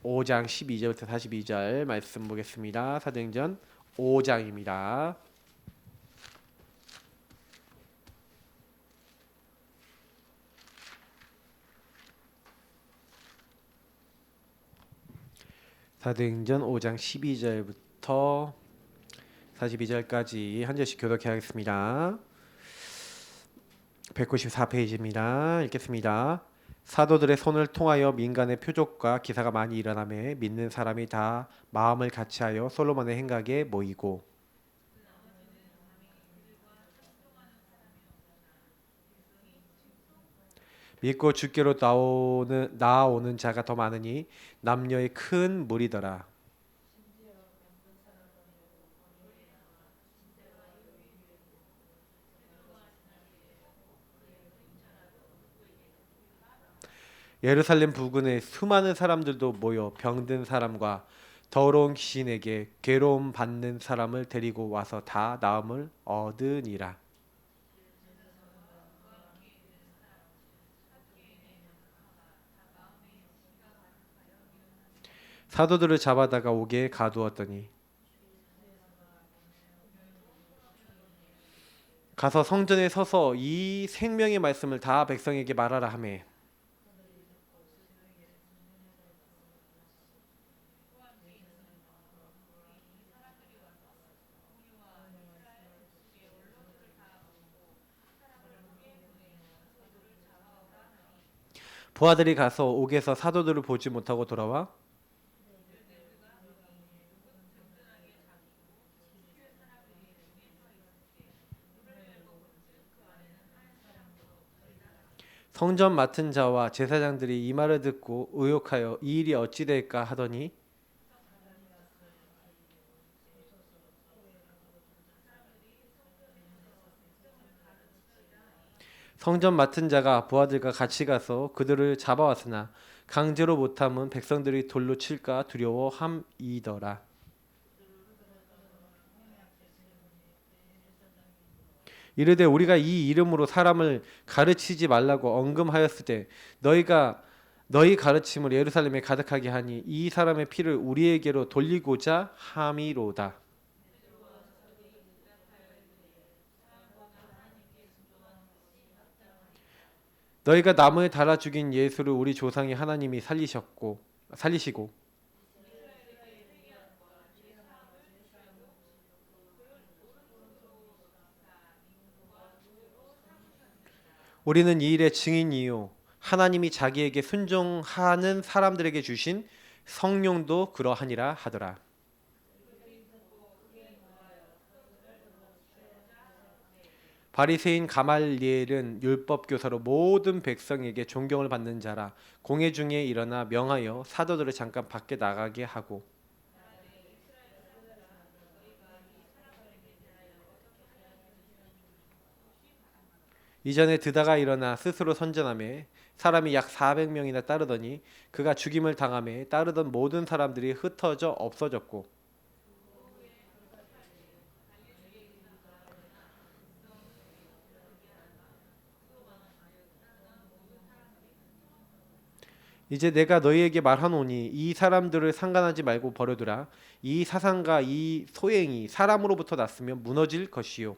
5장 12절부터 42절 말씀 보겠습니다. 사도행전 5장입니다. 사도행전 5장 12절부터 42절까지 한 절씩 교독해 하겠습니다. 194페이지입니다. 읽겠습니다. 사도들의 손을 통하여 민간의 표적과 기사가 많이 일어나매 믿는 사람이 다 마음을 같이하여 솔로몬의 행각에 모이고 믿고 주께로 나아오는 자가 더 많으니 남녀의 큰 무리더라. 예루살렘 부근에 수많은 사람들도 모여 병든 사람과 더러운 귀신에게 괴로움 받는 사람을 데리고 와서 다 나음을 얻으니라. 사도들을 잡아다가 옥에 가두었더니 가서 성전에 서서 이 생명의 말씀을 다 백성에게 말하라 하매 부하들이 가서 옥에서 사도들을 보지 못하고 돌아와 성전 맡은 자와 제사장들이 이 말을 듣고 의혹하여 이 일이 어찌 될까 하더니 성전 맡은 자가 부하들과 같이 가서 그들을 잡아왔으나 강제로 못함은 백성들이 돌로 칠까 두려워함이더라. 이르되 우리가 이 이름으로 사람을 가르치지 말라고 언금하였을 때 너희 가르침을 예루살렘에 가득하게 하니 이 사람의 피를 우리에게로 돌리고자 함이로다. 너희가 나무에 달아 죽인 예수를 우리 조상의 하나님이 살리시고 우리는 이 일의 증인이요 하나님이 자기에게 순종하는 사람들에게 주신 성령도 그러하니라 하더라. 바리새인 가말리엘은 율법 교사로 모든 백성에게 존경을 받는 자라 공회 중에 일어나 명하여 사도들을 잠깐 밖에 나가게 하고 이전에 드다가 일어나 스스로 선전하며 사람이 약 400명이나 따르더니 그가 죽임을 당하며 따르던 모든 사람들이 흩어져 없어졌고 이제 내가 너희에게 말하노니 이 사람들을 상관하지 말고 버려두라. 이 사상과 이 소행이 사람으로부터 났으면 무너질 것이요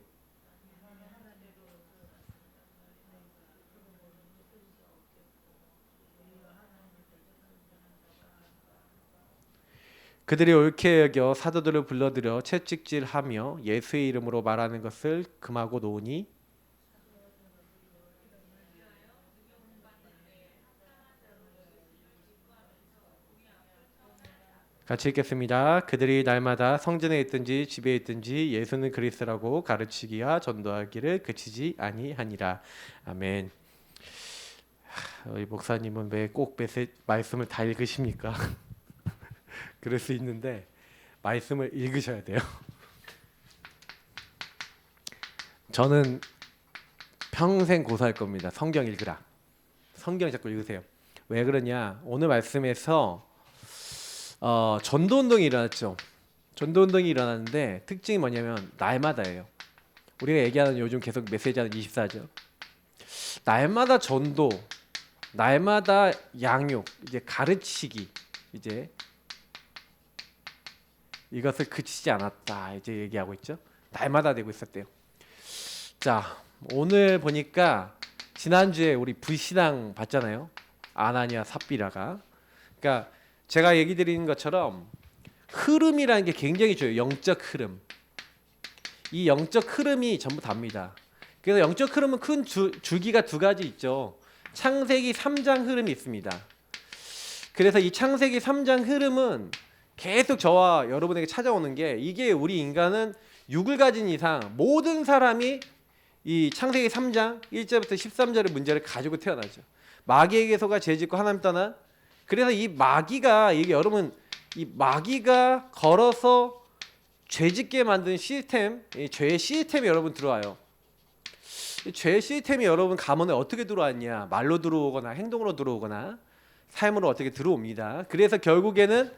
그들이 옳게 여겨 사도들을 불러들여 채찍질하며 예수의 이름으로 말하는 것을 금하고 놓으니 같이 읽겠습니다. 그들이 날마다 성전에 있든지 집에 있든지 예수는 그리스도라고 가르치기와 전도하기를 그치지 아니하니라. 아멘. 이 목사님은 왜 꼭 말씀을 다 읽으십니까? 그럴 수 있는데 말씀을 읽으셔야 돼요. 저는 평생 고사할 겁니다. 성경 읽으라. 성경 자꾸 읽으세요. 왜 그러냐? 오늘 말씀에서 전도운동이 일어났죠. 전도운동이 일어났는데 특징이 뭐냐면 날마다예요. 우리가 얘기하는 요즘 계속 메시지하는 24죠. 날마다 전도, 날마다 양육, 이제 가르치기 이제 이것을 그치지 않았다 이제 얘기하고 있죠. 날마다 되고 있었대요. 자, 오늘 보니까 지난주에 우리 불신앙 봤잖아요. 아나니아 삽비라가. 그러니까 제가 얘기 드리는 것처럼 흐름이라는 게 굉장히 중요해요. 영적 흐름. 이 영적 흐름이 전부 답니다. 그래서 영적 흐름은 큰 줄기가 두 가지 있죠. 창세기 3장 흐름이 있습니다. 그래서 이 창세기 3장 흐름은 계속 저와 여러분에게 찾아오는 게, 이게 우리 인간은 육을 가진 이상 모든 사람이 이 창세기 3장 1절부터 13절의 문제를 가지고 태어나죠. 마귀에게서가 죄짓고 하나님 떠난. 그래서 이 마귀가, 이게 여러분, 이 마귀가 걸어서 죄짓게 만든 시스템, 이 죄의 시스템이 여러분 들어와요. 이 죄의 시스템이 여러분 가문에 어떻게 들어왔냐? 말로 들어오거나 행동으로 들어오거나 삶으로 어떻게 들어옵니다. 그래서 결국에는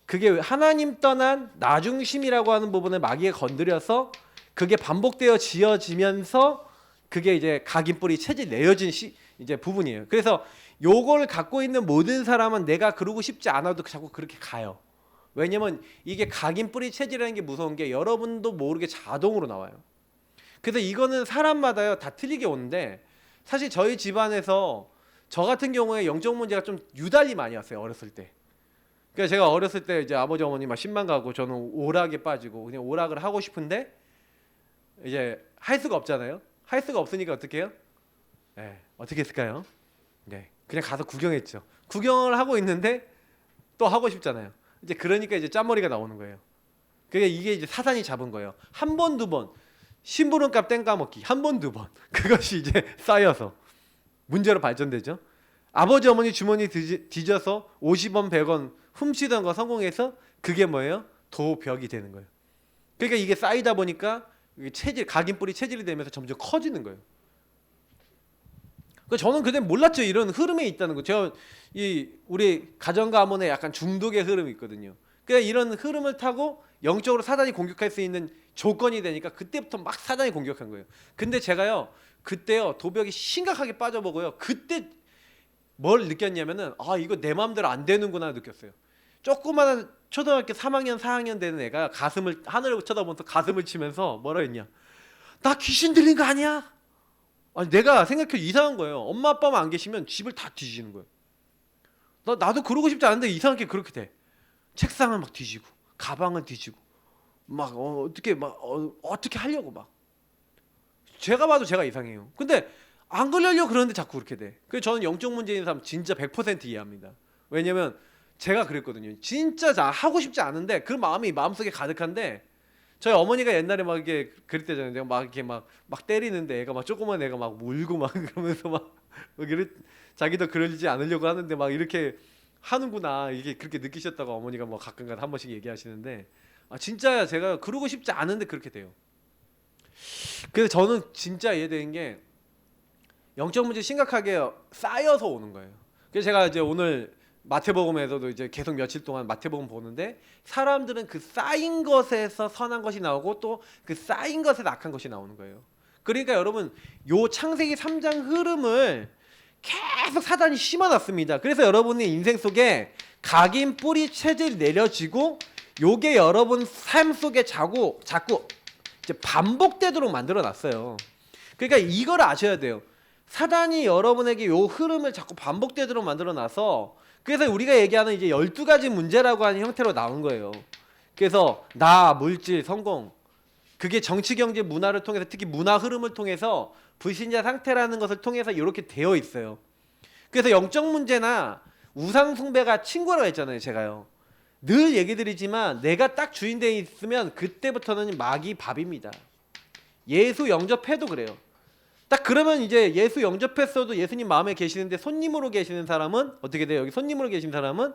그게 하나님 떠난 나중심이라고 하는 부분을 마귀가 건드려서 그게 반복되어 지어지면서 그게 이제 각인뿌리 체질 내어진 이제 부분이에요. 그래서 요걸 갖고 있는 모든 사람은 내가 그러고 싶지 않아도 자꾸 그렇게 가요. 왜냐면 이게 각인뿌리 체질이라는 게 무서운 게 여러분도 모르게 자동으로 나와요. 그래서 이거는 사람마다요 다 틀리게 오는데, 사실 저희 집안에서 저 같은 경우에 영적 문제가 좀 유달리 많이 왔어요. 어렸을 때. 그러니까 제가 어렸을 때 이제 아버지 어머니 막 신방 가고 저는 오락에 빠지고 그냥 오락을 하고 싶은데 이제 할 수가 없잖아요. 할 수가 없으니까 어떻게 해요? 네, 어떻게 했을까요? 네, 그냥 가서 구경했죠. 구경을 하고 있는데 또 하고 싶잖아요. 이제 그러니까 이제 짠머리가 나오는 거예요. 그게 이게 이제 사단이 잡은 거예요. 한 번, 두 번 심부름값 땡 까먹기, 한 번, 두 번 그것이 이제 쌓여서 문제로 발전되죠. 아버지 어머니 주머니 뒤져서 50원 100원 훔치던 거 성공해서 그게 뭐예요? 도벽이 되는 거예요. 그러니까 이게 쌓이다 보니까 체질, 각인뿌리 체질이 되면서 점점 커지는 거예요. 그러니까 저는 그때 몰랐죠. 이런 흐름에 있다는 거. 제가 우리 가정 가문에 약간 중독의 흐름이 있거든요. 그러니까 이런 흐름을 타고 영적으로 사단이 공격할 수 있는 조건이 되니까 그때부터 막 사단이 공격한 거예요. 근데 제가요 그때요 도벽이 심각하게 빠져보고요. 그때 뭘 느꼈냐면은 이거 내 마음대로 안 되는구나 느꼈어요. 조그마한 초등학교 3학년 4학년 되는 애가 가슴을 하늘을 쳐다보면서 가슴을 치면서 뭐라 했냐? 나 귀신 들린 거 아니야? 아니 내가 생각해도 이상한 거예요. 엄마 아빠만 안 계시면 집을 다 뒤지는 거예요. 나도 그러고 싶지 않은데 이상하게 그렇게 돼. 책상을 막 뒤지고 가방을 뒤지고 막 어떻게 하려고 막. 제가 봐도 제가 이상해요. 근데 안 그러려고 그러는데 자꾸 그렇게 돼. 그래서 저는 영적 문제 있는 사람 진짜 100% 이해합니다. 왜냐면 제가 그랬거든요. 진짜 하고 싶지 않은데 그 마음이 마음속에 가득한데, 저희 어머니가 옛날에 막 이렇게 그랬대잖아요. 내가 막 이렇게 막 때리는데 애가 막 조그만 애가 막 울고 막 그러면서 막 자기도 그러지 않으려고 하는데 막 이렇게 하는구나, 이게 그렇게 느끼셨다고 어머니가 뭐 가끔가다 한 번씩 얘기하시는데, 진짜 제가 그러고 싶지 않은데 그렇게 돼요. 그래서 저는 진짜 이해되는 게 영적 문제 심각하게 쌓여서 오는 거예요. 그래서 제가 이제 오늘 마태복음에서도 이제 계속 며칠 동안 마태복음 보는데, 사람들은 그 쌓인 것에서 선한 것이 나오고 또 그 쌓인 것에서 악한 것이 나오는 거예요. 그러니까 여러분 요 창세기 3장 흐름을 계속 사단이 심어놨습니다. 그래서 여러분의 인생 속에 각인 뿌리 체질이 내려지고 요게 여러분 삶 속에 자꾸 이제 반복되도록 만들어놨어요. 그러니까 이걸 아셔야 돼요. 사단이 여러분에게 요 흐름을 자꾸 반복되도록 만들어놔서, 그래서 우리가 얘기하는 이제 12가지 문제라고 하는 형태로 나온 거예요. 그래서 나, 물질, 성공, 그게 정치, 경제, 문화를 통해서, 특히 문화 흐름을 통해서 불신자 상태라는 것을 통해서 이렇게 되어 있어요. 그래서 영적 문제나 우상 숭배가 친구라고 했잖아요. 제가요 늘 얘기 드리지만, 내가 딱 주인되어 있으면 그때부터는 마귀 밥입니다. 예수 영접해도 그래요. 딱 그러면 이제 예수 영접했어도 예수님 마음에 계시는데 손님으로 계시는 사람은 어떻게 돼요? 여기 손님으로 계신 사람은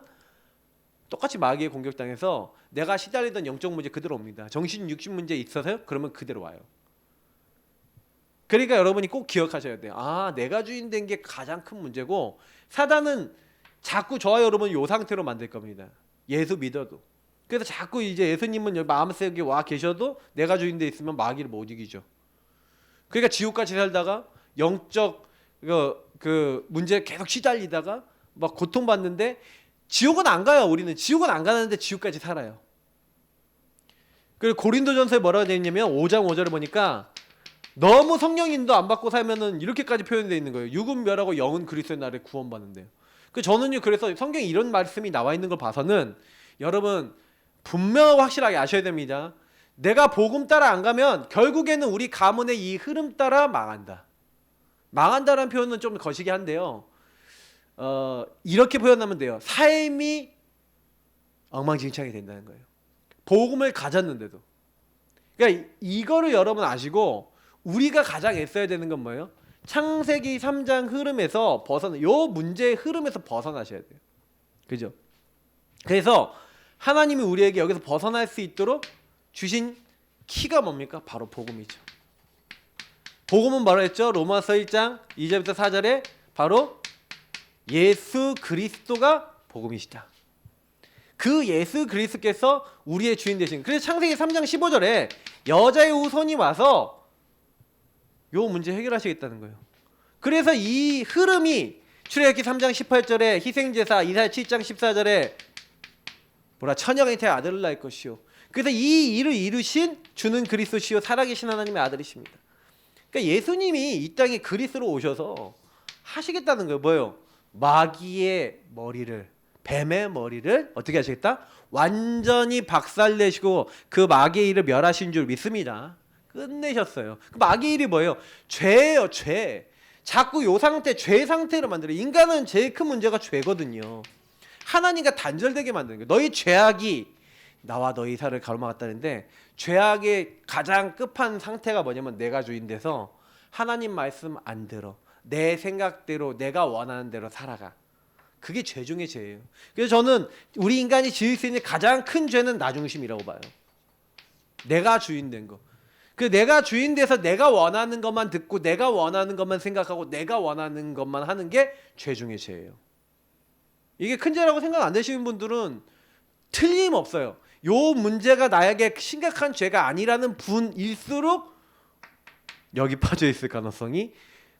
똑같이 마귀의 공격당해서 내가 시달리던 영적 문제 그대로 옵니다. 정신 육신 문제 있어서요? 그러면 그대로 와요. 그러니까 여러분이 꼭 기억하셔야 돼요. 내가 주인된 게 가장 큰 문제고, 사단은 자꾸 저와 여러분 요 상태로 만들 겁니다. 예수 믿어도. 그래서 자꾸 이제 예수님은 마음속에 와 계셔도 내가 주인돼 있으면 마귀를 못 이기죠. 그러니까 지옥같이 살다가 영적 그 문제에 계속 시달리다가 막 고통받는데, 지옥은 안 가요. 우리는 지옥은 안 가는데 지옥까지 살아요. 그리고 고린도전서에 뭐라고 되어 있냐면 5장 5절을 보니까 너무 성령 인도 안 받고 살면은 이렇게까지 표현되어 있는 거예요. 육은 멸하고 영은 그리스도의 날에 구원받는데요. 저는요, 그래서 성경에 이런 말씀이 나와 있는 걸 봐서는 여러분 분명하고 확실하게 아셔야 됩니다. 내가 복음 따라 안 가면 결국에는 우리 가문의 이 흐름 따라 망한다. 망한다라는 표현은 좀 거시기 한데요. 이렇게 표현하면 돼요. 삶이 엉망진창이 된다는 거예요. 복음을 가졌는데도. 그러니까 이거를 여러분 아시고 우리가 가장 애써야 되는 건 뭐예요? 창세기 3장 흐름에서 요 문제의 흐름에서 벗어나셔야 돼요. 그죠? 그래서 하나님이 우리에게 여기서 벗어날 수 있도록 주신 키가 뭡니까? 바로 복음이죠. 복음은 뭐라 했죠? 로마서 1장 2절부터 4절에 바로 예수 그리스도가 복음이시다. 그 예수 그리스도께서 우리의 주인 되신. 그래서 창세기 3장 15절에 여자의 후손이 와서 요 문제 해결하시겠다는 거예요. 그래서 이 흐름이 출애굽기 3장 18절에 희생제사, 이사야 7장 14절에 처녀가 잉태하여 아들을 낳을 것이요. 그래서 이 일을 이루신 주는 그리스도시요 살아계신 하나님의 아들이십니다. 그러니까 예수님이 이 땅에 그리스도로 오셔서 하시겠다는 거예요. 뭐예요? 마귀의 머리를, 뱀의 머리를 어떻게 하시겠다? 완전히 박살내시고 그 마귀의 일을 멸하신 줄 믿습니다. 끝내셨어요. 그 마귀의 일이 뭐예요? 죄예요, 죄. 자꾸 요 상태, 죄 상태로 만들어요. 인간은 제일 큰 문제가 죄거든요. 하나님과 단절되게 만드는 거예요. 너희 죄악이 나와 너희 살을 가로막았다는데, 죄악의 가장 끝판 상태가 뭐냐면 내가 주인 돼서 하나님 말씀 안 들어. 내 생각대로 내가 원하는 대로 살아가. 그게 죄 중에 죄예요. 그래서 저는 우리 인간이 지을 수 있는 가장 큰 죄는 나 중심이라고 봐요. 내가 주인 된 거. 내가 주인 돼서 내가 원하는 것만 듣고 내가 원하는 것만 생각하고 내가 원하는 것만 하는 게 죄 중에 죄예요. 이게 큰 죄라고 생각 안 되시는 분들은 틀림없어요. 요 문제가 나에게 심각한 죄가 아니라는 분일수록 여기 빠져 있을 가능성이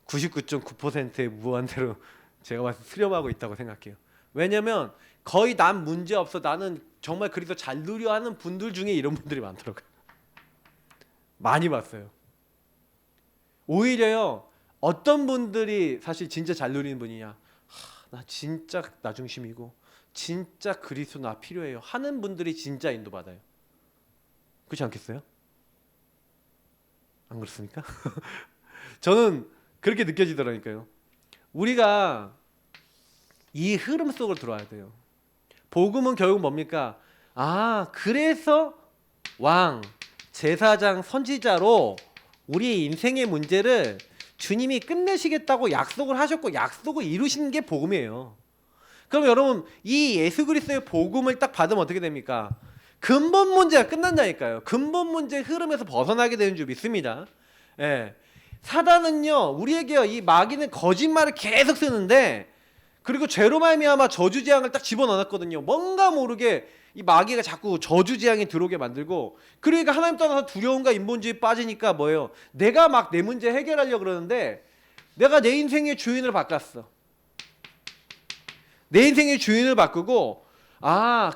99.9%의 무한대로 제가 봐서 수렴하고 있다고 생각해요. 왜냐면 거의 난 문제 없어, 나는 정말 그리스도 잘 누려 하는 분들 중에 이런 분들이 많더라고요. 많이 봤어요. 오히려요, 어떤 분들이 사실 진짜 잘 누리는 분이냐, 나 진짜 나 중심이고 진짜 그리스도 나 필요해요 하는 분들이 진짜 인도받아요. 그렇지 않겠어요? 안 그렇습니까? 저는 그렇게 느껴지더라니까요. 우리가 이 흐름 속으로 들어와야 돼요. 복음은 결국 뭡니까? 그래서 왕, 제사장, 선지자로 우리의 인생의 문제를 주님이 끝내시겠다고 약속을 하셨고 약속을 이루신 게 복음이에요. 그럼 여러분, 이 예수 그리스도의 복음을 딱 받으면 어떻게 됩니까? 근본 문제가 끝난다니까요. 근본 문제의 흐름에서 벗어나게 되는 줄 믿습니다. 예. 사단은요, 우리에게요, 이 마귀는 거짓말을 계속 쓰는데, 그리고 죄로 말미암아 저주재앙을 딱 집어넣었거든요. 뭔가 모르게 이 마귀가 자꾸 저주재앙이 들어오게 만들고, 그러니까 하나님 떠나서 두려움과 인본주의에 빠지니까 뭐예요? 내가 막 내 문제 해결하려고 그러는데 내가 내 인생의 주인을 바꿨어. 내 인생의 주인을 바꾸고,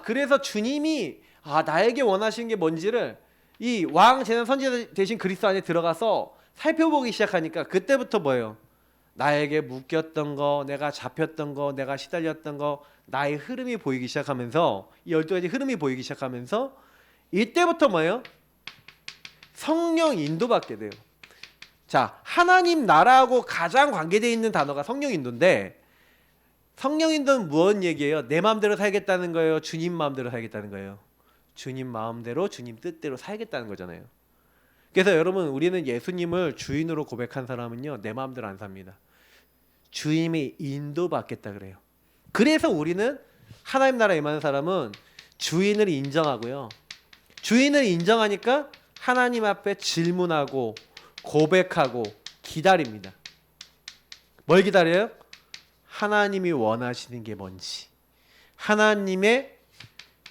그래서 주님이 나에게 원하시는 게 뭔지를 이 왕, 제사, 선지자 대신 그리스도 안에 들어가서 살펴보기 시작하니까 그때부터 뭐예요? 나에게 묶였던 거, 내가 잡혔던 거, 내가 시달렸던 거, 나의 흐름이 보이기 시작하면서, 이 12가지 흐름이 보이기 시작하면서 이때부터 뭐예요? 성령 인도받게 돼요. 자, 하나님 나라하고 가장 관계되어 있는 단어가 성령 인도인데, 성령 인도는 무슨 얘기예요? 내 마음대로 살겠다는 거예요? 주님 마음대로 살겠다는 거예요? 주님 마음대로, 주님 뜻대로 살겠다는 거잖아요. 그래서 여러분, 우리는 예수님을 주인으로 고백한 사람은요, 내 마음대로 안 삽니다. 주님이 인도받겠다 그래요. 그래서 우리는, 하나님 나라에 임하는 사람은 주인을 인정하고요, 주인을 인정하니까 하나님 앞에 질문하고 고백하고 기다립니다. 뭘 기다려요? 하나님이 원하시는 게 뭔지, 하나님의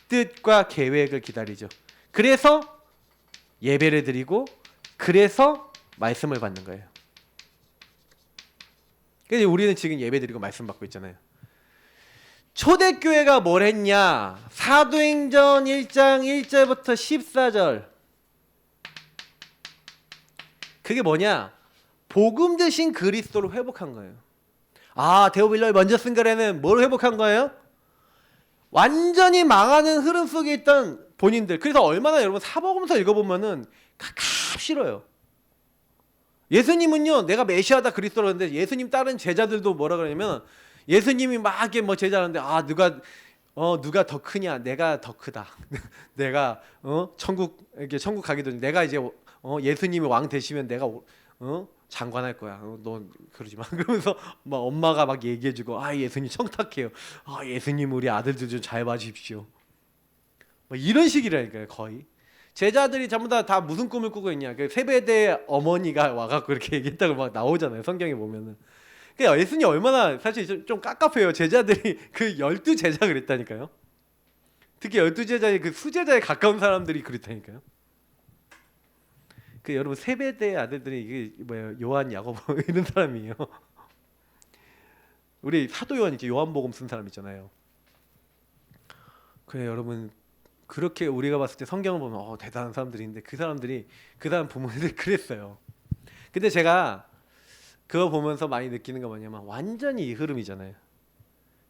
뜻과 계획을 기다리죠. 그래서 예배를 드리고, 그래서 말씀을 받는 거예요. 그래서 우리는 지금 예배 드리고 말씀 받고 있잖아요. 초대교회가 뭘 했냐? 사도행전 1장 1절부터 14절. 그게 뭐냐? 복음 대신 그리스도를 회복한 거예요. 데오빌러를 먼저 쓴 글에는 뭘 회복한 거예요? 완전히 망하는 흐름 속에 있던 본인들. 그래서 얼마나 여러분 사복음서 읽어보면은 가깝 싫어요. 예수님은요, 내가 메시아다 그리스도라는데 예수님 다른 제자들도 뭐라 그러냐면 예수님이 막 이렇게 뭐 제자하는데 누가 더 크냐? 내가 더 크다. 내가 천국 가기 전에 내가 이제 예수님이 왕 되시면 내가 장관할 거야. 넌 그러지 마. 그러면서 막 엄마가 막 얘기해주고 예수님 청탁해요. 예수님 우리 아들들 좀 잘 봐주십시오. 뭐 이런 식이라니까요. 거의 제자들이 전부 다 무슨 꿈을 꾸고 있냐? 그 세베대 어머니가 와갖고 이렇게 얘기했다고 막 나오잖아요. 성경에 보면은. 그러니까 예수님 얼마나 사실 좀 깝깝해요. 제자들이 그 12제자 그랬다니까요. 특히 12제자의 그 수제자에 가까운 사람들이 그랬다니까요. 그 여러분 세베대 아들들이 이게 뭐예요? 요한, 야고보 이런 사람이에요. 우리 사도 요한 이제 요한복음 쓴 사람 있잖아요. 그래 여러분 그렇게 우리가 봤을 때 성경을 보면 대단한 사람들인데 그 사람 부모님들 그랬어요. 근데 제가 그거 보면서 많이 느끼는 거 뭐냐면 완전히 이 흐름이잖아요.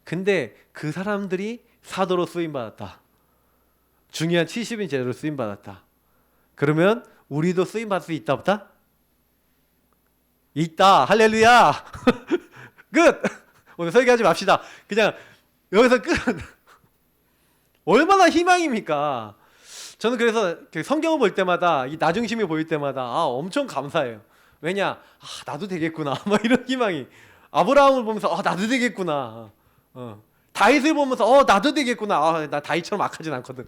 근데 그 사람들이 사도로 쓰임 받았다. 중요한 70인 제자로 쓰임 받았다. 그러면 우리도 쓰임 받을 수 있다 없다? 있다. 할렐루야. 끝. 오늘 설교하지 맙시다. 그냥 여기서 끝. 얼마나 희망입니까? 저는 그래서 성경을 볼 때마다 이 나중심이 보일 때마다 엄청 감사해요. 왜냐? 나도 되겠구나. 막 이런 희망이. 아브라함을 보면서 나도 되겠구나. 다윗을 보면서 나도 되겠구나. 나 다윗처럼 악하진 않거든.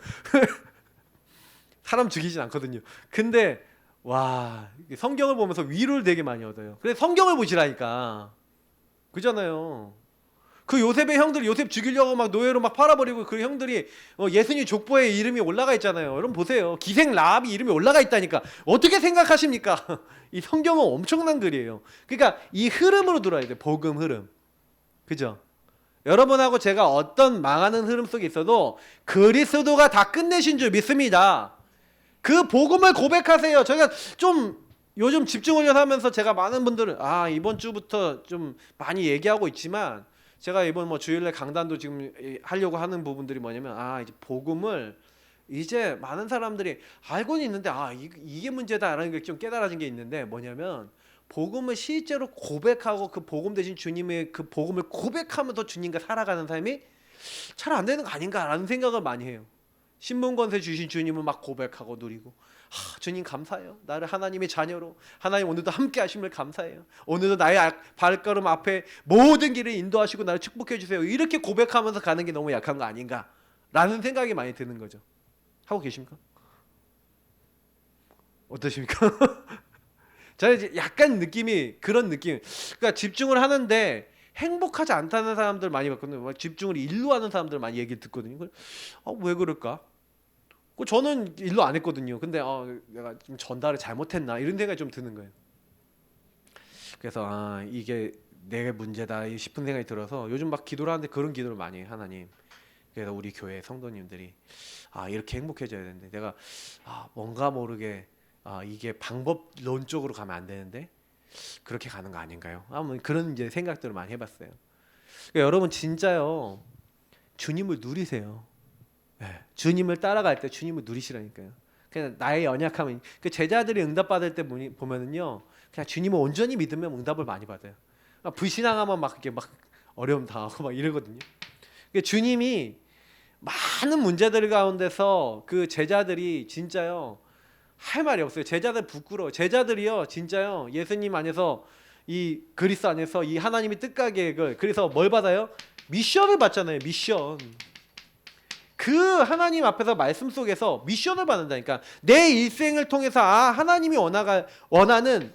사람 죽이진 않거든요. 근데 와 성경을 보면서 위로를 되게 많이 얻어요. 그래서 성경을 보시라니까. 그잖아요. 그 요셉의 형들 요셉 죽이려고 막 노예로 막 팔아버리고 그 형들이 예수님 족보에 이름이 올라가 있잖아요. 여러분 보세요. 기생 라합이 이름이 올라가 있다니까. 어떻게 생각하십니까? 이 성경은 엄청난 글이에요. 그러니까 이 흐름으로 들어야 돼. 복음 흐름. 그죠? 여러분하고 제가 어떤 망하는 흐름 속에 있어도 그리스도가 다 끝내신 줄 믿습니다. 그 복음을 고백하세요. 저희가 좀 요즘 집중 훈련하면서 제가 많은 분들은 이번 주부터 좀 많이 얘기하고 있지만 제가 이번 주일날 강단도 지금 하려고 하는 부분들이 뭐냐면 이제 복음을 이제 많은 사람들이 알고는 있는데 이게 문제다라는 게 좀 깨달아진 게 있는데 뭐냐면 복음을 실제로 고백하고 그 복음 대신 주님의 그 복음을 고백하면서 주님과 살아가는 삶이 잘 안 되는 거 아닌가라는 생각을 많이 해요. 신분 권세 주신 주님을 막 고백하고 누리고 주님 감사해요. 나를 하나님의 자녀로 하나님 오늘도 함께 하심을 감사해요. 오늘도 나의 발걸음 앞에 모든 길을 인도하시고 나를 축복해 주세요. 이렇게 고백하면서 가는 게 너무 약한 거 아닌가 라는 생각이 많이 드는 거죠. 하고 계십니까? 어떠십니까? 저는 이제 약간 느낌이 그런 느낌. 그러니까 집중을 하는데 행복하지 않다는 사람들 많이 봤거든요. 집중을 일로 하는 사람들 많이 얘기를 듣거든요. 왜 그럴까? 저는 일로 안 했거든요. 근데 내가 좀 전달을 잘못했나 이런 생각이 좀 드는 거예요. 그래서 이게 내 문제다 싶은 생각이 들어서 요즘 막 기도를 하는데 그런 기도를 많이 해요. 하나님. 그래서 우리 교회 성도님들이 이렇게 행복해져야 되는데 내가 뭔가 모르게 이게 방법론적으로 가면 안 되는데 그렇게 가는 거 아닌가요? 뭐 그런 이제 생각들을 많이 해봤어요. 그러니까 여러분 진짜요 주님을 누리세요. 네. 주님을 따라갈 때 주님을 누리시라니까요. 그냥 나의 연약함은 그 제자들이 응답받을 때 보면은요 그냥 주님을 온전히 믿으면 응답을 많이 받아요. 불신앙하면 막 이렇게 막 어려움 당하고 막 이러거든요. 그러니까 주님이 많은 문제들 가운데서 그 제자들이 진짜요 할 말이 없어요. 제자들 부끄러워. 제자들이요 진짜요 예수님 안에서 이 그리스도 안에서 이 하나님의 뜻과 계획을 그래서 뭘 받아요? 미션을 받잖아요. 미션. 그 하나님 앞에서 말씀 속에서 미션을 받는다니까. 내 일생을 통해서 하나님이 원하는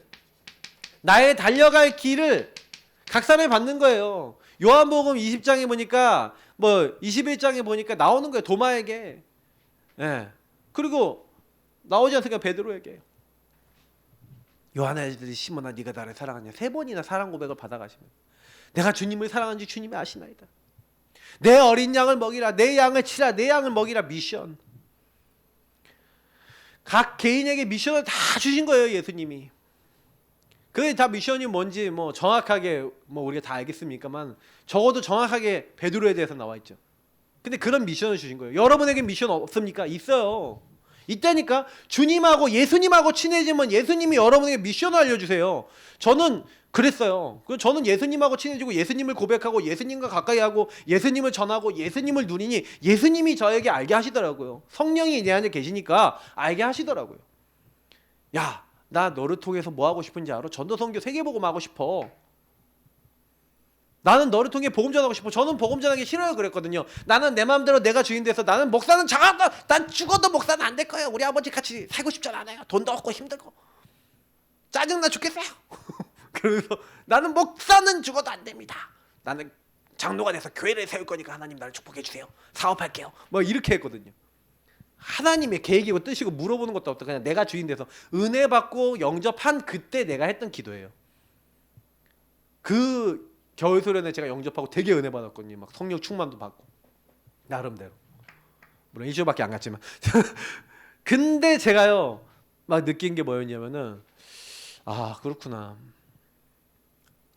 나의 달려갈 길을 각산을 받는 거예요. 요한복음 20장에 보니까 21장에 보니까 나오는 거예요. 도마에게. 예. 그리고 나오지 않으니까 베드로에게. 요한의 아들이 시몬아 네가 나를 사랑하냐 3번이나 사랑 고백을 받아가시면 내가 주님을 사랑하는지 주님이 아시나이다. 내 어린 양을 먹이라, 내 양을 치라, 내 양을 먹이라. 미션. 각 개인에게 미션을 다 주신 거예요, 예수님이. 그게 다 미션이 뭔지 뭐 정확하게 뭐 우리가 다 알겠습니까만, 적어도 정확하게 베드로에 대해서 나와 있죠. 근데 그런 미션을 주신 거예요. 여러분에게 미션 없습니까? 있어요. 있다니까. 주님하고 예수님하고 친해지면 예수님이 여러분에게 미션을 알려주세요. 저는 그랬어요. 저는 예수님하고 친해지고 예수님을 고백하고 예수님과 가까이 하고 예수님을 전하고 예수님을 누리니 예수님이 저에게 알게 하시더라고요. 성령이 내 안에 계시니까 알게 하시더라고요. 야, 나 너를 통해서 뭐 하고 싶은지 알아? 전도 선교 세계복음 하고 싶어. 나는 너를 통해 복음 전하고 싶어. 저는 복음 전하기 싫어요 그랬거든요. 나는 내 마음대로 내가 주인 돼서 나는 목사는 작아도 난 죽어도 목사는 안 될 거예요. 우리 아버지 같이 살고 싶지 않아요. 돈도 없고 힘들고 짜증나 죽겠어요. 그래서 나는 목사는 죽어도 안 됩니다. 나는 장로가 돼서 교회를 세울 거니까 하나님 나를 축복해 주세요. 사업할게요. 뭐 이렇게 했거든요. 하나님의 계획이고 뜻이고 물어보는 것도 없다. 그냥 내가 주인 돼서 은혜 받고 영접한 그때 내가 했던 기도예요. 그 겨울소련에 제가 영접하고 되게 은혜 받았거든요. 막 성령 충만도 받고 나름대로. 물론 2주밖에 안 갔지만. 근데 제가요 막 느낀 게 뭐였냐면은, 아 그렇구나.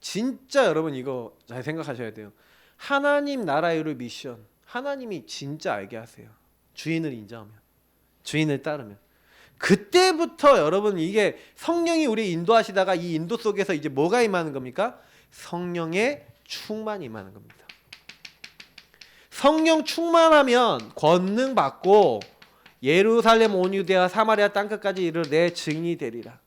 진짜 여러분 이거 잘 생각하셔야 돼요. 하나님 나라의 미션, 하나님이 진짜 알게 하세요. 주인을 인정하면, 주인을 따르면. 그때부터 여러분 이게 성령이 우리 인도하시다가 이 인도 속에서 이제 뭐가 임하는 겁니까? 성령의 충만이 임하는 겁니다. 성령 충만하면 권능 받고 예루살렘 온 유대와 사마리아 땅끝까지 이르러 내 증인이 되리라.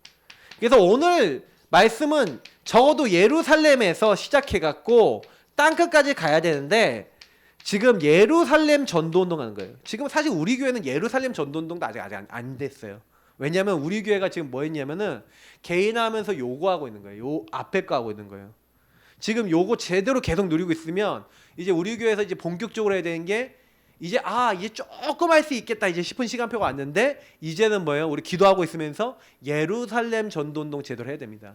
그래서 오늘 말씀은 적어도 예루살렘에서 시작해갖고 땅끝까지 가야 되는데 지금 예루살렘 전도운동 하는 거예요. 지금 사실 우리 교회는 예루살렘 전도운동도 아직 안 됐어요. 왜냐하면 우리 교회가 지금 뭐 했냐면은 개인하면서 요구하고 있는 거예요. 요 앞에 거 하고 있는 거예요. 지금 요거 제대로 계속 누리고 있으면 이제 우리 교회에서 이제 본격적으로 해야 되는 게 이제 이제 조금 할 수 있겠다 이제 싶은 시간표가 왔는데 이제는 뭐예요? 우리 기도하고 있으면서 예루살렘 전도운동 제대로 해야 됩니다.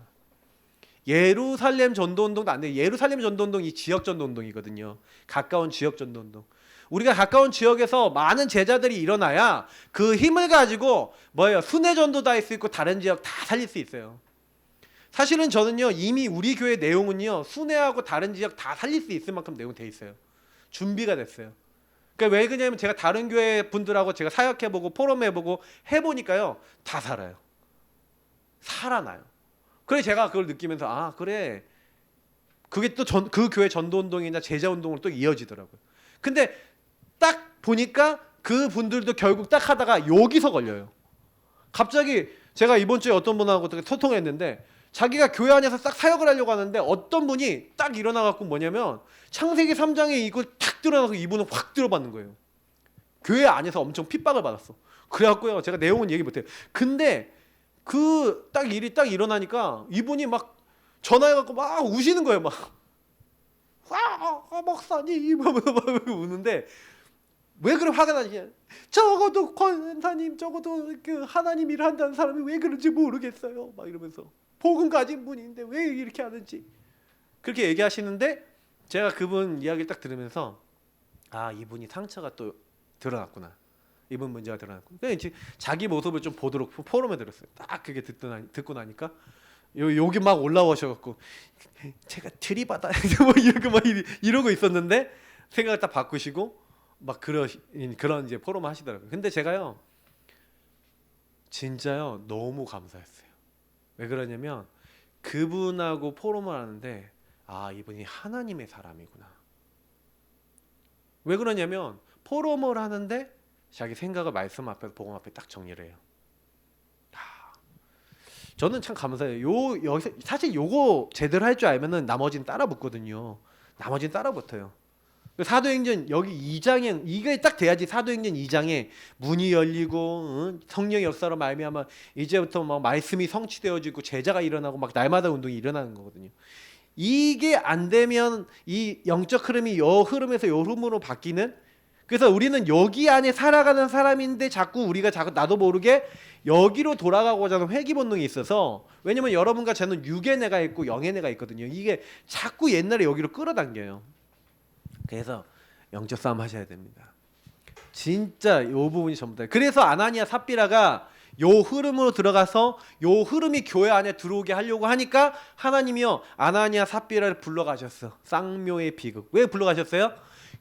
예루살렘 전도운동도 안 돼요. 예루살렘 전도운동이 지역 전도운동이거든요. 가까운 지역 전도운동. 우리가 가까운 지역에서 많은 제자들이 일어나야 그 힘을 가지고 뭐예요? 순회 전도도 할 수 있고 다른 지역 다 살릴 수 있어요. 사실은 저는요 이미 우리 교회 내용은요 순회하고 다른 지역 다 살릴 수 있을 만큼 내용 돼 있어요. 준비가 됐어요. 그러니까 왜 그러냐면 제가 다른 교회 분들하고 제가 사역해보고 포럼해보고 해보니까요 다 살아요. 살아나요. 그래 제가 그걸 느끼면서 그래 그게 또 그 교회 전도운동이나 제자운동으로 또 이어지더라고요. 근데 딱 보니까 그 분들도 결국 딱 하다가 여기서 걸려요. 갑자기 제가 이번 주에 어떤 분하고 소통했는데 자기가 교회 안에서 딱 사역을 하려고 하는데 어떤 분이 딱 일어나갖고 뭐냐면 창세기 3장에 이걸 탁 들어가서 이분은 확 들어받는 거예요. 교회 안에서 엄청 핍박을 받았어. 그래갖고요 제가 내용은 얘기 못해요. 근데 그 딱 일이 딱 일어나니까 이분이 막 전화해갖고 막 우시는 거예요. 막 목사님 막 우는데 왜 그렇게 화가 나냐? 적어도 권사님, 적어도 그 하나님 일을 한다는 사람이 왜 그런지 모르겠어요. 막 이러면서 복음 가진 분인데 왜 이렇게 하는지 그렇게 얘기하시는데 제가 그분 이야기를 딱 들으면서 이분이 상처가 또 드러났구나. 이분 문제가 드러났구나. 그래서 이제 자기 모습을 좀 보도록 포럼에 들었어요. 딱 그게 듣고 나니까 여기 막 올라오셔갖고 제가 들이받아 뭐 이러고 있었는데 생각을 딱 바꾸시고 막 그런 이제 포럼을 하시더라고요. 근데 제가요 진짜요 너무 감사했어요. 왜 그러냐면 그분하고 포럼을 하는데 이분이 하나님의 사람이구나. 왜 그러냐면 포럼을 하는데 자기 생각을 말씀 앞에서 복음 앞에 딱 정리를 해요. 저는 참 감사해요. 사실 요거 제대로 할 줄 알면은 나머지는 따라 붙거든요. 나머지는 따라 붙어요. 사도행전 여기 2장에 이게 딱 돼야지 사도행전 2장에 문이 열리고 성령의 역사로 말미암아 이제부터 막 말씀이 성취되어지고 제자가 일어나고 막 날마다 운동이 일어나는 거거든요. 이게 안 되면 이 영적 흐름이 요 흐름에서 요 흐름으로 바뀌는. 그래서 우리는 여기 안에 살아가는 사람인데 자꾸 나도 모르게 여기로 돌아가고자 하는 회귀 본능이 있어서, 왜냐면 여러분과 저는 육의 내가 있고 영의 내가 있거든요. 이게 자꾸 옛날에 여기로 끌어당겨요. 그래서 영적 싸움 하셔야 됩니다. 진짜 요 부분이 전부 다. 그래서 아나니아 삽비라가 요 흐름으로 들어가서 요 흐름이 교회 안에 들어오게 하려고 하니까 하나님이요 아나니아 삽비라를 불러가셨어. 쌍묘의 비극. 왜 불러가셨어요?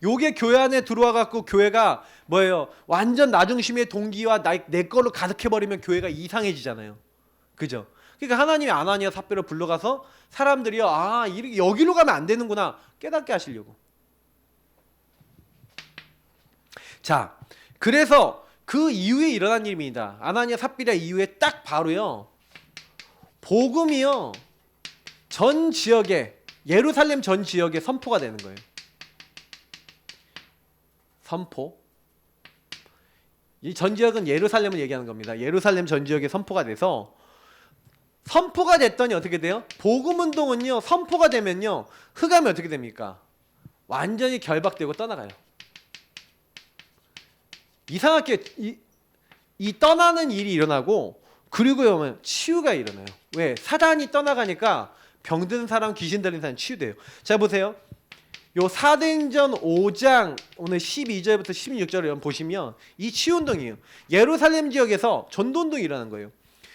요게 교회 안에 들어와 갖고 교회가 뭐예요? 완전 나중심의 동기와 내 걸로 가득해버리면 교회가 이상해지잖아요. 그죠? 그러니까 하나님이 아나니아 삽비라를 불러가서 사람들이요 아 이렇게 여기로 가면 안 되는구나 깨닫게 하시려고. 자, 그래서 그 이후에 일어난 일입니다. 아나니아 삽비라 이후에 딱 바로요. 복음이요. 전 지역에 예루살렘 전 지역에 선포가 되는 거예요. 선포. 이 전 지역은 예루살렘을 얘기하는 겁니다. 예루살렘 전 지역에 선포가 돼서 선포가 됐더니 어떻게 돼요? 복음 운동은요. 선포가 되면요. 흑암이 어떻게 됩니까? 완전히 결박되고 떠나가요. 이상하게 이 떠나는 일이 일어나고 그리고 치유가 일어나요. 왜? 사단이 떠나가니까 병든 사람, 귀신 들린 사람 치유돼요. 자 보세요. 요 사도행전 5장 오늘 12절부터 16절을 보시면 이 치유운동이에요. 예루살렘 지역에서 전도운동이 일어난 거예요.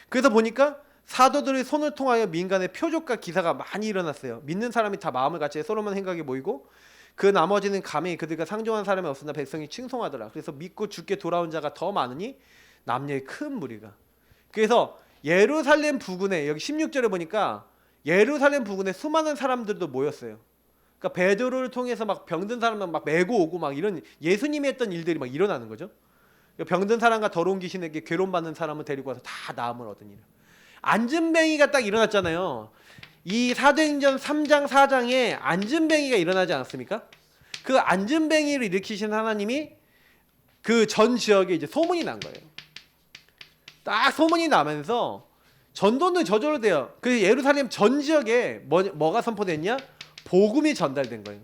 그래서 보니까 사도들의 손을 통하여 민간의 표적과 기사가 많이 일어났어요. 믿는 사람이 다 마음을 같이 솔로몬 행각에 모이고 그 나머지는 감히 그들과 상종한 사람이 없으나 백성이 칭송하더라. 그래서 믿고 죽게 돌아온 자가 더 많으니 남녀의 큰 무리가. 그래서 예루살렘 부근에 여기 16절에 보니까 예루살렘 부근에 수많은 사람들도 모였어요. 그러니까 베드로를 통해서 막 병든 사람을 막 메고 오고 막 이런 예수님이 했던 일들이 막 일어나는 거죠. 그러니까 병든 사람과 더러운 귀신에게 괴로움받는 사람을 데리고 와서 다 나음을 얻으니라. 안진뱅이가 딱 일어났잖아요. 이 사도행전 3장 4장에 안진뱅이가 일어나지 않았습니까? 그 안진뱅이를 일으키신 하나님이 그 전 지역에 이제 소문이 난 거예요. 딱 소문이 나면서 전도는 저절로 돼요. 그 예루살렘 전 지역에 뭐가 선포됐냐? 복음이 전달된 거예요.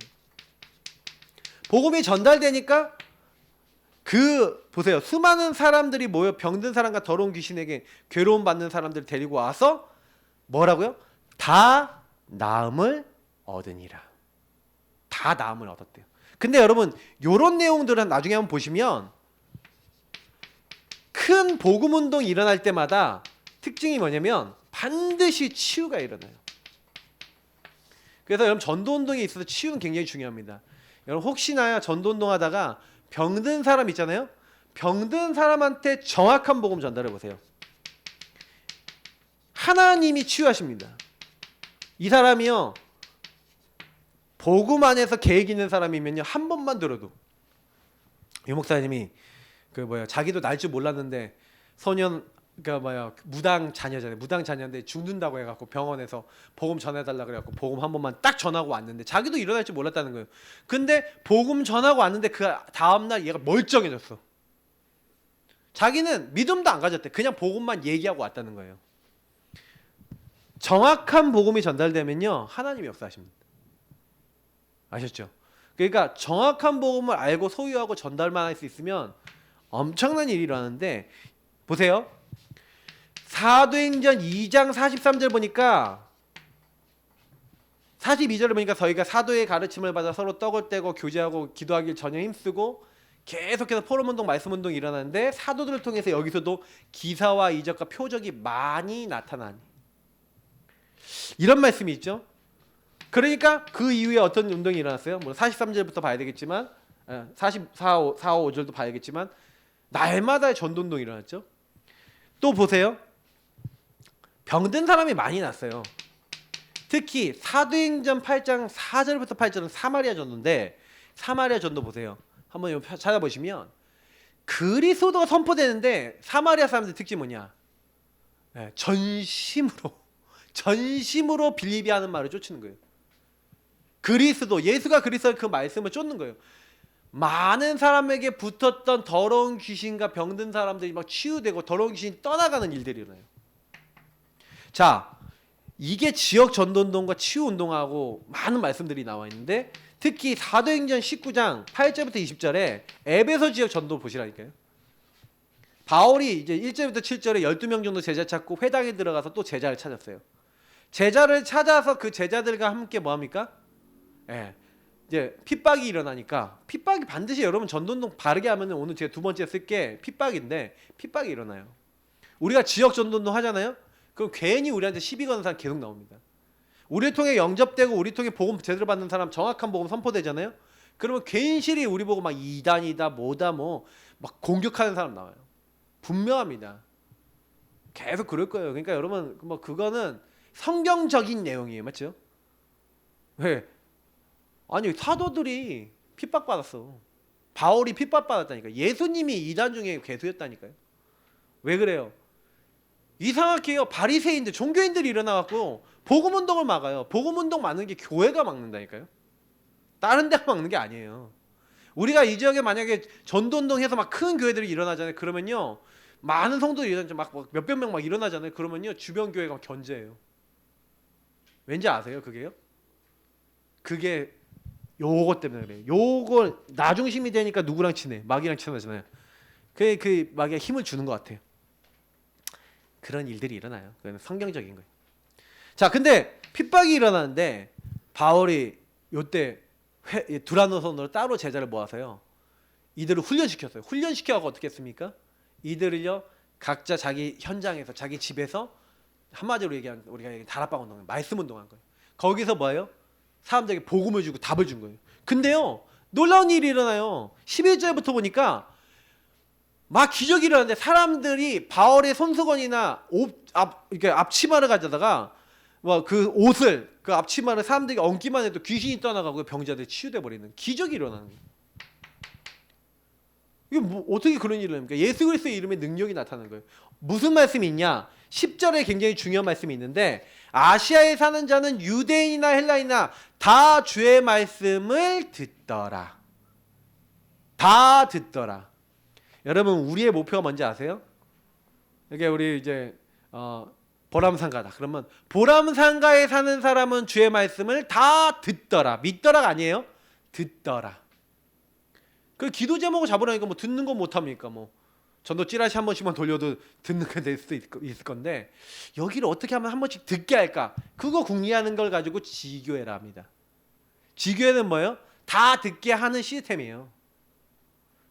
복음이 전달되니까 그 보세요. 수많은 사람들이 모여 병든 사람과 더러운 귀신에게 괴로움 받는 사람들을 데리고 와서 뭐라고요? 다 나음을 얻으니라. 다 나음을 얻었대요. 근데 여러분 요런 내용들은 나중에 한번 보시면 큰 복음 운동이 일어날 때마다 특징이 뭐냐면 반드시 치유가 일어나요. 그래서 여러분 전도 운동에 있어서 치유는 굉장히 중요합니다. 여러분 혹시나 전도 운동 하다가 병든 사람 있잖아요. 병든 사람한테 정확한 복음 전달해 보세요. 하나님이 치유하십니다. 이 사람이요 복음 안에서 계획 있는 사람이면요 한 번만 들어도 유 목사님이 자기도 날 줄 몰랐는데 무당 자녀잖아요. 무당 자녀인데 죽는다고 해갖고 병원에서 복음 전해달라 그래갖고 복음 한 번만 딱 전하고 왔는데 자기도 일어날 줄 몰랐다는 거예요. 근데 복음 전하고 왔는데 그 다음날 얘가 멀쩡해졌어. 자기는 믿음도 안 가졌대. 그냥 복음만 얘기하고 왔다는 거예요. 정확한 복음이 전달되면요 하나님이 역사하십니다. 아셨죠? 그러니까 정확한 복음을 알고 소유하고 전달만 할 수 있으면 엄청난 일이 일어나는데 보세요. 사도행전 2장 43절 보니까 42절을 보니까 저희가 사도의 가르침을 받아 서로 떡을 떼고 교제하고 기도하길 전혀 힘쓰고 계속해서 포럼운동 말씀운동이 일어나는데 사도들을 통해서 여기서도 기사와 이적과 표적이 많이 나타나니 이런 말씀이 있죠. 그러니까 그 이후에 어떤 운동이 일어났어요? 43절부터 봐야 되겠지만 44, 5절도 봐야겠지만 날마다 전도운동이 일어났죠. 또 보세요. 병든 사람이 많이 났어요. 특히 사도행전 8장 4절부터 8절은 사마리아 전도인데 사마리아 전도 보세요. 한번 찾아보시면 그리스도가 선포되는데 사마리아 사람들 특징이 뭐냐? 전심으로 빌립이하는 말을 쫓는 거예요. 예수가 그리스도의 그 말씀을 쫓는 거예요. 많은 사람에게 붙었던 더러운 귀신과 병든 사람들이 막 치유되고 더러운 귀신이 떠나가는 일들이 일어나요. 자, 이게 지역 전도운동과 치유운동하고 많은 말씀들이 나와 있는데 특히 사도행전 19장 8절부터 20절에 에베소 지역 전도 보시라니까요. 바울이 이제 1절부터 7절에 12명 정도 제자 찾고 회당에 들어가서 또 제자를 찾았어요. 제자를 찾아서 그 제자들과 함께 뭐합니까? 이제 핍박이 일어나니까 핍박이 반드시 여러분 전도운동 바르게 하면 오늘 제가 두 번째 쓸 게 핍박인데 핍박이 일어나요. 우리가 지역 전도운동 하잖아요. 그럼 괜히 우리한테 시비 거는 사람 계속 나옵니다. 우리를 통해 영접되고 우리 통해 복음 제대로 받는 사람 정확한 복음 선포되잖아요. 그러면 괜시리 우리 보고 막 이단이다 뭐다 뭐 막 공격하는 사람 나와요. 분명합니다. 계속 그럴 거예요. 그러니까 여러분 뭐 그거는 성경적인 내용이에요. 맞죠? 왜? 아니 사도들이 핍박받았어. 바울이 핍박받았다니까. 예수님이 이단 중에 괴수였다니까요. 왜 그래요? 이상하게 해요. 바리새인들 종교인들이 일어나갖고 복음운동을 막아요. 복음운동 막는 게 교회가 막는다니까요. 다른 데가 막는 게 아니에요. 우리가 이 지역에 만약에 전도운동해서 막 큰 교회들이 일어나잖아요. 그러면요 많은 성도들이 일어나죠. 막 몇백 명 막 일어나잖아요. 그러면요 주변 교회가 막 견제해요. 왠지 아세요? 그게요? 그게 요거 때문에 그래요. 요걸 나 중심이 되니까 누구랑 친해? 마귀랑 친하잖아요. 그 마귀가 힘을 주는 것 같아요. 그런 일들이 일어나요. 그건 성경적인 거예요. 자, 근데 핍박이 일어나는데 바울이 요때 두라노선으로 따로 제자를 모아서요. 이들을 훈련시켰어요. 훈련시켜서 어떻게 했습니까? 이들을요 각자 자기 현장에서 자기 집에서 한마디로 얘기하면 우리가 다락방 운동, 말씀 운동한 거예요. 거기서 뭐예요? 사람들에게 복음을 주고 답을 준 거예요. 근데요 놀라운 일이 일어나요. 11절부터 보니까 막 기적이 일어나는데 사람들이 바울의 손수건이나 이렇게 앞치마를 가져다가 뭐 그 옷을 그 앞치마를 사람들이 얹기만 해도 귀신이 떠나가고 병자들이 치유돼 버리는 기적이 일어나는 거예요. 이게 뭐 어떻게 그런 일을 합니까? 예수 그리스도의 이름의 능력이 나타나는 거예요. 무슨 말씀이 있냐? 10절에 굉장히 중요한 말씀이 있는데 아시아에 사는 자는 유대인이나 헬라인이나 다 주의 말씀을 듣더라. 다 듣더라. 여러분 우리의 목표가 뭔지 아세요? 이게 우리 이제 보람상가다. 그러면 보람상가에 사는 사람은 주의 말씀을 다 듣더라. 믿더라가 아니에요. 듣더라. 그 기도 제목을 잡으라니까 뭐 듣는 거 못합니까? 뭐 전도 찌라시 한 번씩만 돌려도 듣는 게 될 수도 있을 건데 여기를 어떻게 하면 한 번씩 듣게 할까? 그거 궁리하는 걸 가지고 지교회라 합니다. 지교회는 뭐예요? 다 듣게 하는 시스템이에요.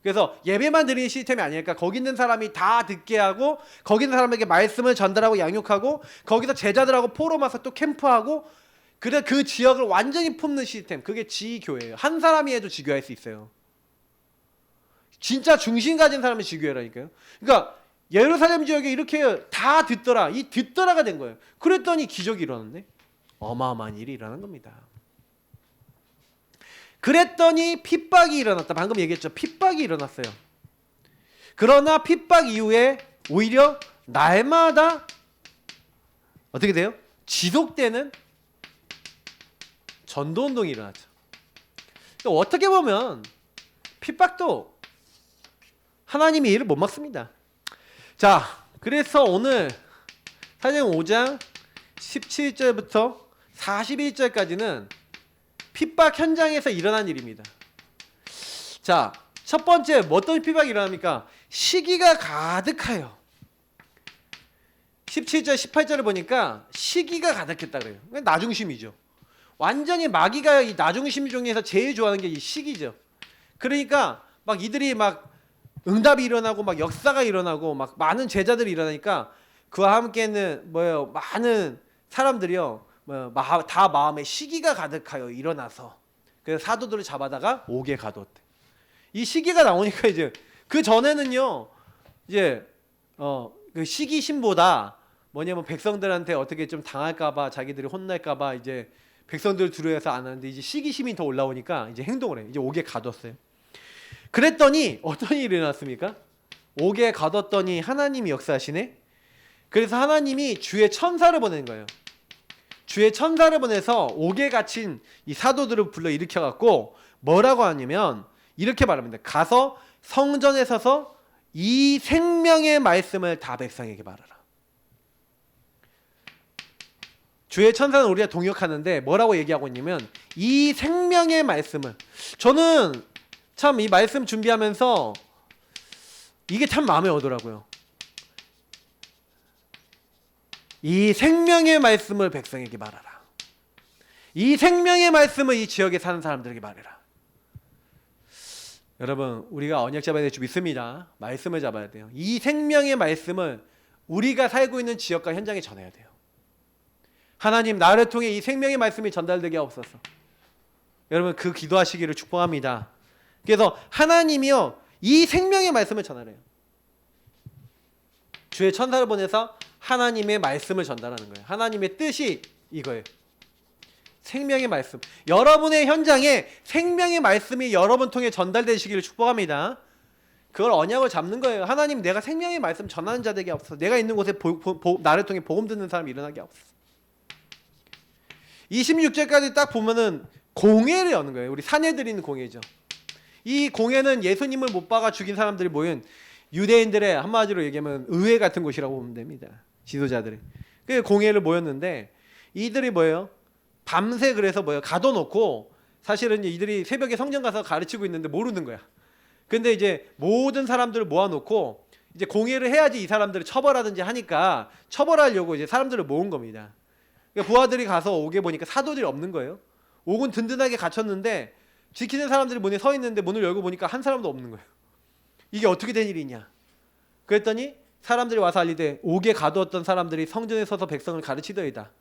그래서 예배만 드리는 시스템이 아니니까 거기 있는 사람이 다 듣게 하고 거기 있는 사람에게 말씀을 전달하고 양육하고 거기서 제자들하고 포럼와서 또 캠프하고 그래 그 지역을 완전히 품는 시스템. 그게 지교회예요. 한 사람이 해도 지교할 수 있어요. 진짜 중심 가진 사람이 지교회라니까요. 그러니까 예루살렘 지역에 이렇게 다 듣더라. 이 듣더라가 된 거예요. 그랬더니 기적이 일어났네. 어마어마한 일이 일어난 겁니다. 그랬더니 핍박이 일어났다. 방금 얘기했죠. 핍박이 일어났어요. 그러나 핍박 이후에 오히려 날마다 어떻게 돼요? 지속되는 전도운동이 일어났죠. 그러니까 어떻게 보면 핍박도 하나님이 일을 못 막습니다. 자, 그래서 오늘 사도행전 5장 17절부터 41절까지는 핍박 현장에서 일어난 일입니다. 자, 첫 번째 어떤 핍박이 일어납니까? 시기가 가득하여. 17절 18절을 보니까 시기가 가득했다 그래요. 나중심이죠. 완전히 마귀가 이 나중심 중에서 제일 좋아하는 게 이 시기죠. 그러니까 막 이들이 막 응답이 일어나고 막 역사가 일어나고 막 많은 제자들이 일어나니까 그와 함께는 뭐예요? 많은 사람들이요. 다 마음에 시기가 가득하여 일어나서 그래서 사도들을 잡아다가 옥에 가뒀대. 이 시기가 나오니까 이제 그 전에는요. 이제 그 시기심보다 뭐냐면 백성들한테 어떻게 좀 당할까봐 자기들이 혼날까봐 이제 백성들 두려워해서 안 하는데 이제 시기심이 더 올라오니까 이제 행동을 해. 이제 옥에 가뒀어요. 그랬더니 어떤 일이 일어났습니까? 옥에 가뒀더니 하나님이 역사하시네. 그래서 하나님이 주의 천사를 보낸 거예요. 주의 천사를 보내서 옥에 갇힌 이 사도들을 불러 일으켜 갖고 뭐라고 하냐면 이렇게 말합니다. 가서 성전에 서서 이 생명의 말씀을 다 백성에게 말하라. 주의 천사는 우리가 동역하는데 뭐라고 얘기하고 있냐면 이 생명의 말씀을 저는 참 이 말씀 준비하면서 이게 참 마음에 오더라고요. 이 생명의 말씀을 백성에게 말하라. 이 생명의 말씀을 이 지역에 사는 사람들에게 말해라. 여러분, 우리가 언약 잡아야 될 줄 믿습니다. 말씀을 잡아야 돼요. 이 생명의 말씀을 우리가 살고 있는 지역과 현장에 전해야 돼요. 하나님, 나를 통해 이 생명의 말씀이 전달되게 하옵소서. 여러분, 그 기도하시기를 축복합니다. 그래서 하나님이요, 이 생명의 말씀을 전하래요. 주의 천사를 보내서 하나님의 말씀을 전달하는 거예요. 하나님의 뜻이 이거예요. 생명의 말씀. 여러분의 현장에 생명의 말씀이 여러분 통해 전달되시기를 축복합니다. 그걸 언약을 잡는 거예요. 하나님, 내가 생명의 말씀 전하는 자 되게 하옵소서. 내가 있는 곳에 나를 통해 복음 듣는 사람이 일어나게 하옵소서. 26절까지 딱 보면은 공회를 여는 거예요. 우리 사내들인 공회죠. 이 공회는 예수님을 못 박아 죽인 사람들이 모인 유대인들의, 한마디로 얘기하면 의회 같은 곳이라고 보면 됩니다. 지도자들이. 그 공회를 모였는데 이들이 뭐예요? 밤새 그래서 뭐예요? 가둬놓고, 사실은 이들이 새벽에 성전 가서 가르치고 있는데 모르는 거야. 근데 이제 모든 사람들을 모아놓고 이제 공회를 해야지 이 사람들을 처벌하든지 하니까 처벌하려고 이제 사람들을 모은 겁니다. 그러니까 부하들이 가서 옥에 보니까 사도들이 없는 거예요. 옥은 든든하게 갇혔는데 지키는 사람들이 문에 서 있는데 문을 열고 보니까 한 사람도 없는 거예요. 이게 어떻게 된 일이냐? 그랬더니 사람들이 와서 알리되 옥에 가두었던 사람들이 성전에 서서 백성을 가르치더이다.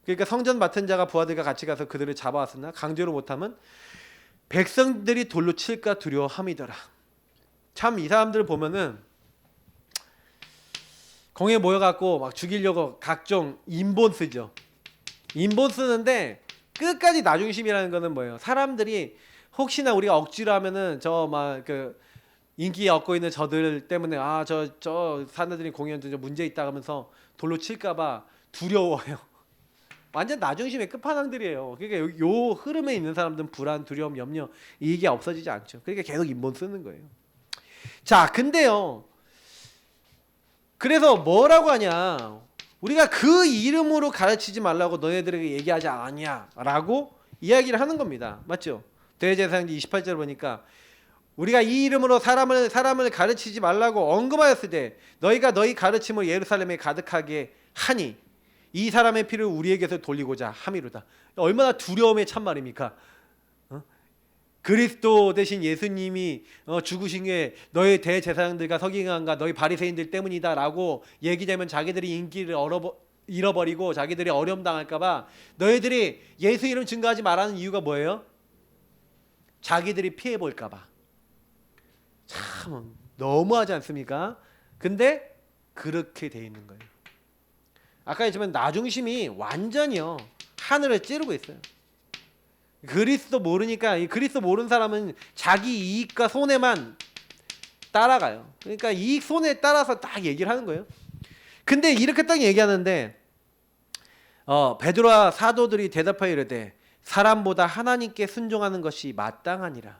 그러니까 성전 맡은 자가 부하들과 같이 가서 그들을 잡아왔으나 강제로 못하면 백성들이 돌로 칠까 두려워함이더라. 참 이 사람들 보면은 공에 모여갖고 막 죽이려고 각종 인본 쓰죠. 인본 쓰는데 끝까지 나중심이라는 거는 뭐예요? 사람들이 혹시나 우리가 억지로 하면은 저 막 그 인기 얻고 있는 저들 때문에 저 사내들이 공연 좀 문제 있다 하면서 돌로 칠까봐 두려워요. 완전 나중심의 끝판왕들이에요. 그러니까 요 흐름에 있는 사람들은 불안, 두려움, 염려 이게 없어지지 않죠. 그러니까 계속 인본 쓰는 거예요. 자, 근데요. 그래서 뭐라고 하냐? 우리가 그 이름으로 가르치지 말라고 너네들에게 얘기하지 않았냐라고 이야기를 하는 겁니다. 맞죠? 대제사장기 28절 보니까 우리가 이 이름으로 사람을 가르치지 말라고 언급하였을 때 너희가 너희 가르침을 예루살렘에 가득하게 하니 이 사람의 피를 우리에게서 돌리고자 함이로다. 얼마나 두려움의 참말입니까? 그리스도 대신 예수님이 죽으신 게 너희 대제사장들과 서기관과 너희 바리새인들 때문이다라고 얘기되면 자기들이 인기를 잃어버리고 자기들이 어려움 당할까봐 너희들이 예수 이름 증거하지 말라는 이유가 뭐예요? 자기들이 피해볼까봐. 참 너무하지 않습니까? 근데 그렇게 돼 있는 거예요. 아까 했지만 나중심이 완전히요 하늘을 찌르고 있어요. 그리스도 모르니까, 이 그리스도 모르는 사람은 자기 이익과 손해만 따라가요. 그러니까 이익 손해에 따라서 딱 얘기를 하는 거예요. 근데 이렇게 딱 얘기하는데 베드로와 사도들이 대답하여 이르되 사람보다 하나님께 순종하는 것이 마땅하니라.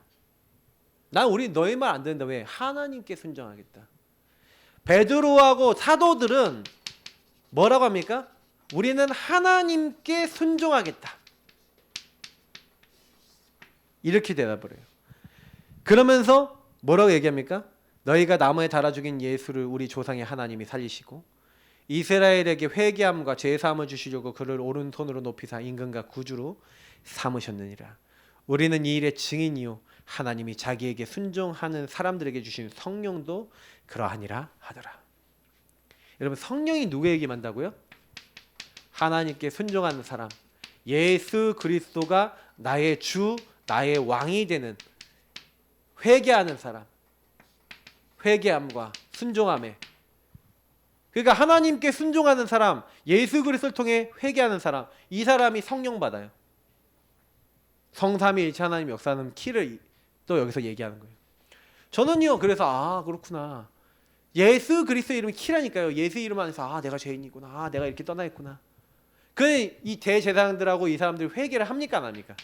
난 우리 너희 말 안 듣는다. 왜? 하나님께 순종하겠다. 베드로하고 사도들은 뭐라고 합니까? 우리는 하나님께 순종하겠다. 이렇게 대답을 해요. 그러면서 뭐라고 얘기합니까? 너희가 나무에 달아 죽인 예수를 우리 조상의 하나님이 살리시고 이스라엘에게 회개함과 죄사함을 주시려고 그를 오른손으로 높이사 임금과 구주로 삼으셨느니라. 우리는 이 일의 증인이요 하나님이 자기에게 순종하는 사람들에게 주신 성령도 그러하니라 하더라. 여러분, 성령이 누구에게 만다고요? 하나님께 순종하는 사람, 예수 그리스도가 나의 주, 나의 왕이 되는 회개하는 사람, 회개함과 순종함에, 그러니까 하나님께 순종하는 사람, 예수 그리스도를 통해 회개하는 사람, 이 사람이 성령 받아요. 성삼위일체 하나님 역사하는 키를 또 여기서 얘기하는 거예요. 저는요, 그래서 그렇구나. 예수 그리스도 이름이 키라니까요. 예수 이름 안에서 내가 죄인이구나. 내가 이렇게 떠나 있구나. 이 대제사장들하고 이 사람들이 회개를 합니까 안 합니까?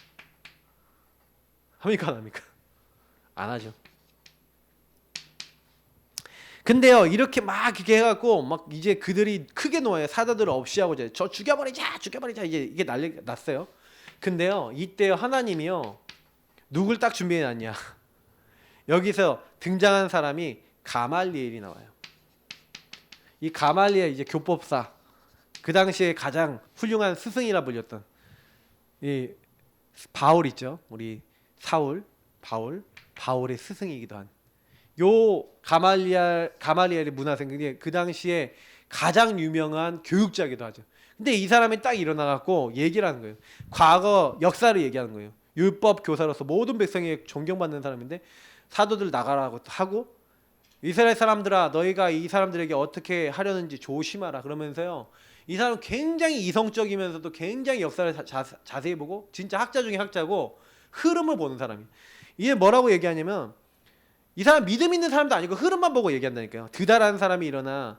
합니까 안 합니까? 안 하죠. 근데요, 이렇게 막 이렇게 해갖고 막 이제 그들이 크게 놓아요. 사도들을 없이 하고 이제 저 죽여버리자 이게 난리 났어요. 근데요, 이때 하나님이요 누굴 딱 준비해놨냐? 여기서 등장한 사람이 가말리엘이 나와요. 이 가말리엘 이제 교법사, 그 당시에 가장 훌륭한 스승이라 불렸던 이 바울 있죠. 우리 사울, 바울의 스승이기도 한 요 가말리엘의 문화생이 그 당시에 가장 유명한 교육자이기도 하죠. 근데 이 사람이 딱 일어나갖고 얘기를 하는 거예요. 과거 역사를 얘기하는 거예요. 율법 교사로서 모든 백성이 존경받는 사람인데 사도들 나가라고 하고 이스라엘 사람들아 너희가 이 사람들에게 어떻게 하려는지 조심하라 그러면서요. 이 사람은 굉장히 이성적이면서도 굉장히 역사를 자세히 보고 진짜 학자 중에 학자고 흐름을 보는 사람이에요. 이게 뭐라고 얘기하냐면 이 사람 믿음 있는 사람도 아니고 흐름만 보고 얘기한다니까요. 드다라는 사람이 일어나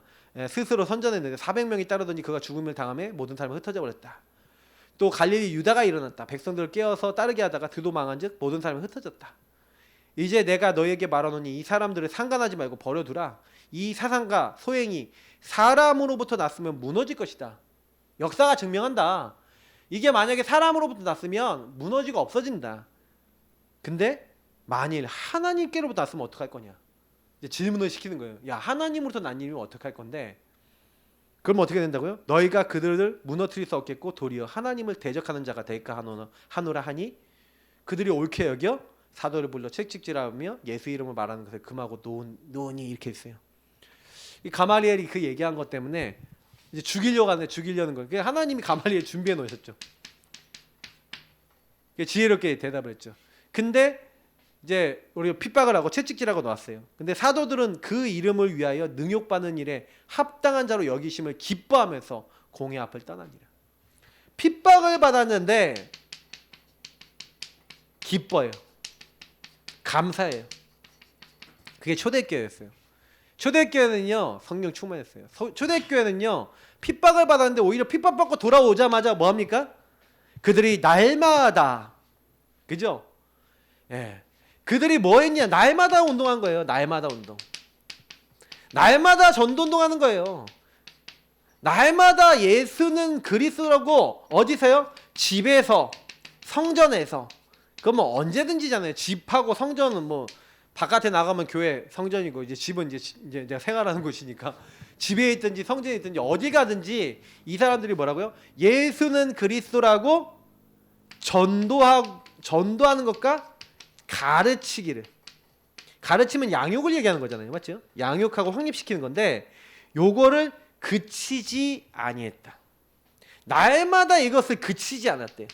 스스로 선전했는데 400명이 따르더니 그가 죽음을 당함에 모든 사람이 흩어져 버렸다. 또 갈릴리 유다가 일어났다. 백성들을 깨어서 따르게 하다가 드도 망한즉 모든 사람이 흩어졌다. 이제 내가 너에게 말하노니 이 사람들을 상관하지 말고 버려두라. 이 사상과 소행이 사람으로부터 났으면 무너질 것이다. 역사가 증명한다. 이게 만약에 사람으로부터 났으면 무너지고 없어진다. 근데 만일 하나님께로부터 났으면 어떡할 거냐? 이제 질문을 시키는 거예요. 야, 하나님으로부터 난 일이면 어떡할 건데? 그럼 어떻게 된다고요? 너희가 그들을 무너뜨릴 수 없겠고 도리어 하나님을 대적하는 자가 될까 하노라 하니 그들이 옳게 여겨 사도를 불러 책찍질하며 예수 이름을 말하는 것을 금하고 놓으니 이렇게 했어요. 이 가말리엘이 그 얘기한 것 때문에 이제 죽이려는 거예요. 하나님이 가말리엘 준비해 놓으셨죠. 지혜롭게 대답을 했죠. 근데 이제 우리가 핍박을 하고 채찍질하고 나왔어요. 근데 사도들은 그 이름을 위하여 능욕받는 일에 합당한 자로 여기심을 기뻐하면서 공회 앞을 떠나니라. 핍박을 받았는데 기뻐요. 감사해요. 그게 초대교회였어요. 초대교회는요 성령 충만했어요. 초대교회는요 핍박을 받았는데 오히려 핍박받고 돌아오자마자 뭐합니까? 그들이 날마다 그죠? 예. 그들이 뭐 했냐? 날마다 운동한 거예요. 날마다 운동. 날마다 전도운동하는 거예요. 날마다 예수는 그리스도라고 어디서요? 집에서, 성전에서. 그건 뭐 언제든지잖아요. 집하고 성전은 뭐 바깥에 나가면 교회 성전이고 이제 집은 이제 생활하는 곳이니까 집에 있든지 성전에 있든지 어디 가든지 이 사람들이 뭐라고요? 예수는 그리스도라고 전도하는 것과 가르치기를. 가르치면 양육을 얘기하는 거잖아요. 맞죠? 양육하고 확립시키는 건데 요거를 그치지 아니했다. 날마다 이것을 그치지 않았대.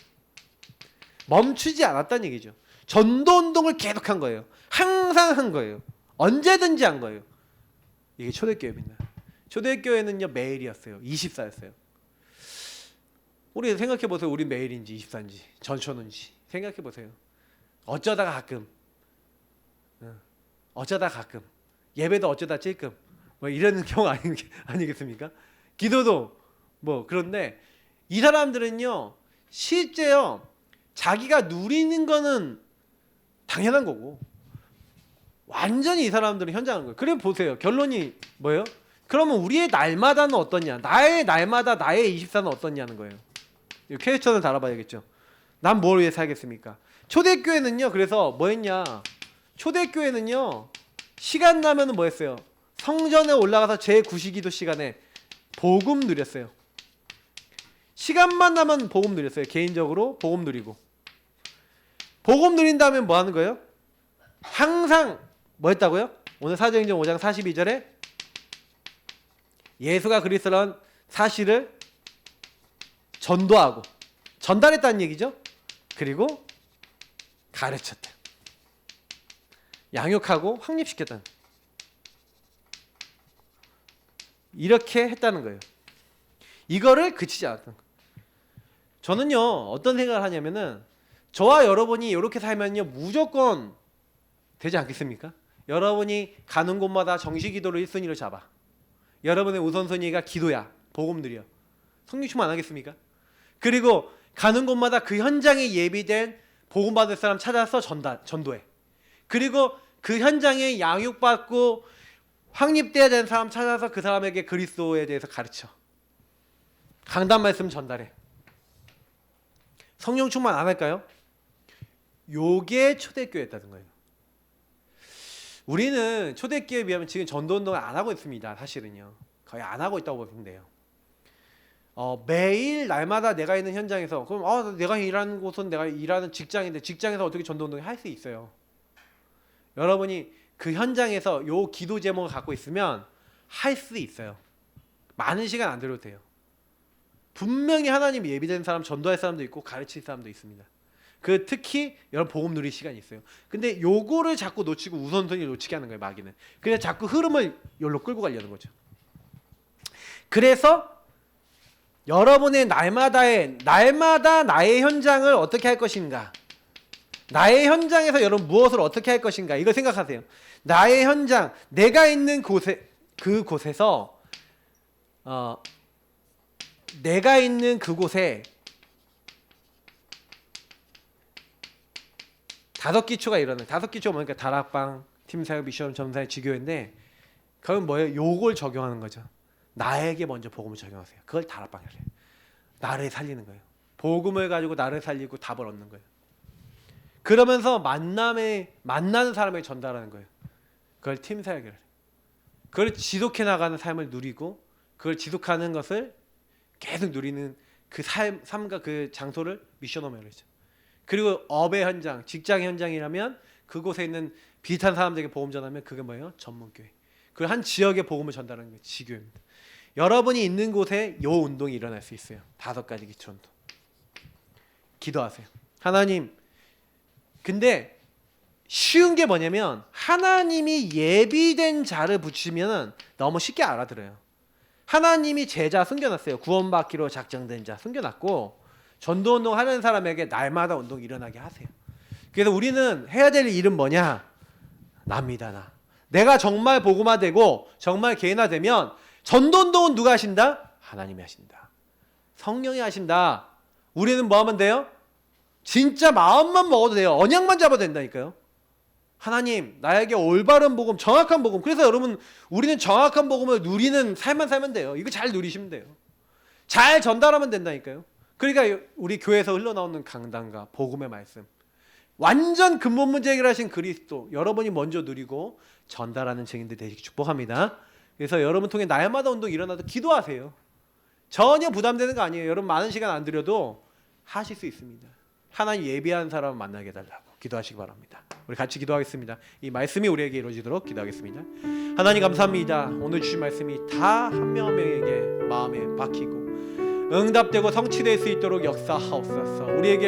멈추지 않았다는 얘기죠. 전도운동을 계속한 거예요. 항상 한 거예요. 언제든지 한 거예요. 이게 초대교회입니다. 초대교회는요 매일이었어요. 24였어요. 우리 생각해보세요. 우리 매일인지 24인지 전초는지 생각해보세요. 어쩌다가 가끔 예배도 어쩌다 찔끔 뭐 이런 경우 아니겠습니까? 기도도 뭐 그런데 이 사람들은요 실제요 자기가 누리는 거는 당연한 거고 완전히 이 사람들은 현장하는 거예요. 그럼 보세요. 결론이 뭐예요? 그러면 우리의 날마다는 어떻냐? 나의 날마다 나의 24는 어떻냐는 거예요. 퀘스천을 달아봐야겠죠. 난 뭘 위해 살겠습니까? 초대교회는요 그래서 뭐 했냐? 초대교회는요 시간 나면은 뭐 했어요? 성전에 올라가서 제9시기도 시간에 복음 누렸어요. 시간만 나면 복음 누렸어요. 개인적으로 복음 누리고 복음 누린 다음에 뭐 하는 거예요? 항상 뭐 했다고요? 오늘 사도행전 5장 42절에 예수가 그리스도라는 사실을 전도하고 전달했다는 얘기죠. 그리고 가르쳤다. 양육하고 확립시켰다. 이렇게 했다는 거예요. 이거를 그치지 않았던 거예요. 저는요 어떤 생각을 하냐면은 저와 여러분이 이렇게 살면요 무조건 되지 않겠습니까? 여러분이 가는 곳마다 정시기도를 1순위로 잡아. 여러분의 우선순위가 기도야. 복음 누려. 성령 충만 안 하겠습니까? 그리고 가는 곳마다 그 현장에 예비된 복음 받을 사람 찾아서 전도해. 그리고 그 현장에 양육받고 확립돼야 되는 사람 찾아서 그 사람에게 그리스도에 대해서 가르쳐. 강단 말씀 전달해. 성령 충만 안 할까요? 요게 초대교회였다는 거예요. 우리는 초대교회에 비하면 지금 전도운동을 안 하고 있습니다. 사실은요. 거의 안 하고 있다고 보시면 돼요. 매일 날마다 내가 있는 현장에서 그럼 내가 일하는 곳은 내가 일하는 직장인데 직장에서 어떻게 전도 운동을 할 수 있어요. 여러분이 그 현장에서 요 기도 제목을 갖고 있으면 할 수 있어요. 많은 시간 안 들어도 돼요. 분명히 하나님 예비된 사람, 전도할 사람도 있고 가르칠 사람도 있습니다. 그 특히 여러분 복음 누릴 시간이 있어요. 근데 요거를 자꾸 놓치고 우선순위 놓치게 하는 거예요, 마귀는. 그래서 자꾸 흐름을 여기로 끌고 가려는 거죠. 그래서 여러분의 날마다 나의 현장을 어떻게 할 것인가? 나의 현장에서 여러분 무엇을 어떻게 할 것인가? 이걸 생각하세요. 나의 현장, 내가 있는 그곳에서 내가 있는 그곳에 5기초가 일어나요. 5기초가 뭐니까 다락방, 팀사역, 미션, 점사역, 지교회인데 그건 뭐예요? 요걸 적용하는 거죠. 나에게 먼저 복음을 적용하세요. 그걸 다락방이래요. 나를 살리는 거예요. 복음을 가지고 나를 살리고 답을 얻는 거예요. 그러면서 만나는 사람에게 전달하는 거예요. 그걸 팀사역이래요. 그걸 지속해 나가는 삶을 누리고 그걸 지속하는 것을 계속 누리는 그 삶과 그 장소를 미션홈이라고 그러죠. 그리고 업의 현장, 직장의 현장이라면 그곳에 있는 비슷한 사람들에게 복음 전하면 그게 뭐예요? 전문교회. 그 한 지역의 복음을 전달하는 게 지교회입니다. 여러분이 있는 곳에 요 운동이 일어날 수 있어요. 5가지 기초 운동. 기도하세요. 하나님, 근데 쉬운 게 뭐냐면 하나님이 예비된 자를 붙이면 너무 쉽게 알아들어요. 하나님이 제자 숨겨놨어요. 구원받기로 작정된 자 숨겨놨고 전도운동 하는 사람에게 날마다 운동 일어나게 하세요. 그래서 우리는 해야 될 일은 뭐냐? 납니다. 나. 내가 정말 복음화되고 정말 개인화되면 전도운동은 누가 하신다? 하나님이 하신다. 성령이 하신다. 우리는 뭐 하면 돼요? 진짜 마음만 먹어도 돼요. 언약만 잡아도 된다니까요. 하나님, 나에게 올바른 복음, 정확한 복음. 그래서 여러분, 우리는 정확한 복음을 누리는 삶만 살면 돼요. 이거 잘 누리시면 돼요. 잘 전달하면 된다니까요. 그러니까 우리 교회에서 흘러나오는 강단과 복음의 말씀, 완전 근본 문제 해결하신 그리스도, 여러분이 먼저 누리고 전달하는 증인들 되시기 축복합니다. 그래서 여러분 통해 날마다 운동 일어나도 기도하세요. 전혀 부담되는 거 아니에요. 여러분 많은 시간 안 들여도 하실 수 있습니다. 하나님 예비한 사람을 만나게 해달라고 기도하시기 바랍니다. 우리 같이 기도하겠습니다. 이 말씀이 우리에게 이루어지도록 기도하겠습니다. 하나님 감사합니다. 오늘 주신 말씀이 다 한 명 한 명에게 마음에 박히고 응답되고 성취될 수 있도록 역사하옵소서. 우리에게